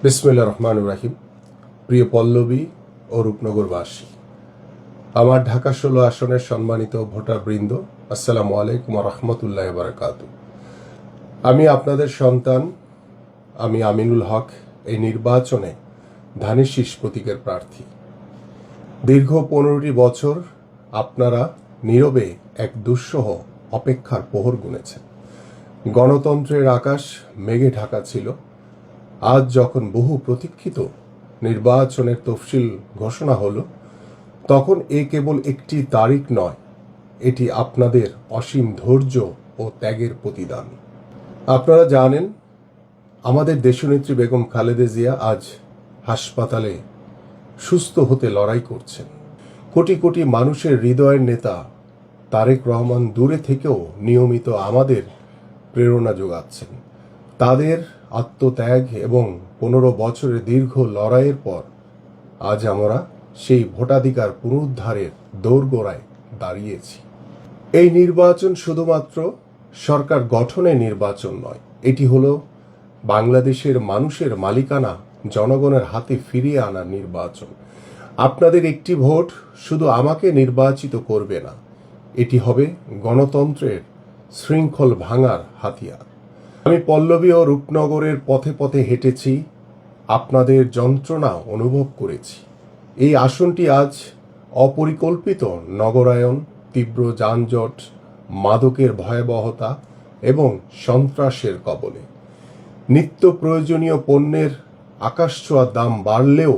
বিসমিল্লাহির রহমানির রহিম। প্রিয় পল্লবী ও রূপনগরবাসী, আমার ঢাকা ১৬ আসনের সম্মানিত ভোটারবৃন্দ, আসসালামু আলাইকুম ওয়া রাহমাতুল্লাহি ওয়া বারাকাতুহু। আমি আপনাদের সন্তান, আমি আমিনুল হক এই নির্বাচনে ধানের শীষ প্রতীকের প্রার্থী। দীর্ঘ ১৫টি বছর আপনারা নীরবে এক দুঃসহ অপেক্ষার প্রহর গুনেছেন। গণতন্ত্রের আকাশ মেঘে ঢাকা ছিল। আজ যখন বহু প্রতীক্ষিত নির্বাচনের তফসিল ঘোষণা হলো, তখন এ কেবল একটি তারিখ নয়, এটি আপনাদের অসীম ধৈর্য ও ত্যাগের প্রতিদান। আপনারা জানেন, আমাদের দেশনেত্রী বেগম খালেদা জিয়া আজ হাসপাতালে সুস্থ হতে লড়াই করছেন। কোটি কোটি মানুষের হৃদয়ের নেতা তারেক রহমান দূরে থেকেও নিয়মিত আমাদের প্রেরণা যোগাচ্ছেন। তাদের আত্মত্যাগ এবং ১৫ বছরের দীর্ঘ লড়াইয়ের পর আজ আমরা সেই ভোটাধিকার পুনরুদ্ধারের দোরগোড়ায় দাঁড়িয়েছি। এই নির্বাচন শুধুমাত্র সরকার গঠনের নির্বাচন নয়, এটি হলো বাংলাদেশের মানুষের মালিকানা জনগণের হাতে ফিরিয়ে আনার নির্বাচন। আপনাদের একটি ভোট শুধু আমাকে নির্বাচিত করবে না, এটি হবে গণতন্ত্রের শৃঙ্খল ভাঙার হাতিয়ার। আমি পল্লবী ও রূপনগরের পথে পথে হেঁটেছি, আপনাদের যন্ত্রণা অনুভব করেছি। এই আসনটি আজ অপরিকল্পিত নগরায়ন, তীব্র যানজট, মাদকের ভয়াবহতা এবং সন্ত্রাসের কবলে। নিত্য প্রয়োজনীয় পণ্যের আকাশছোঁয়া দাম বাড়লেও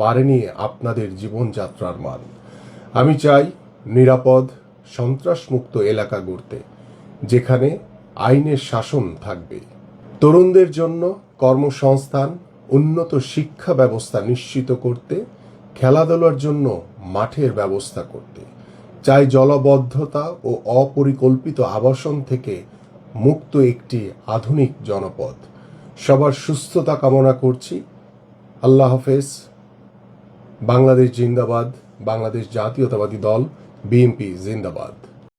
বাড়েনি আপনাদের জীবনযাত্রার মান। আমি চাই নিরাপদ, সন্ত্রাসমুক্ত এলাকা গড়তে, যেখানে আইনের শাসন থাকবে। তরুণদের জন্য কর্মসংস্থান, উন্নত শিক্ষা ব্যবস্থা নিশ্চিত করতে, খেলাধুলার জন্য মাঠের ব্যবস্থা করতে। চাই জলাবদ্ধতা ও অপরিকল্পিত আবাসন থেকে মুক্ত একটি আধুনিক জনপদ। সবার সুস্থতা কামনা করছি। আল্লাহ হাফেজ। বাংলাদেশ জিন্দাবাদ। বাংলাদেশ জাতীয়তাবাদী দল বিএনপি জিন্দাবাদ।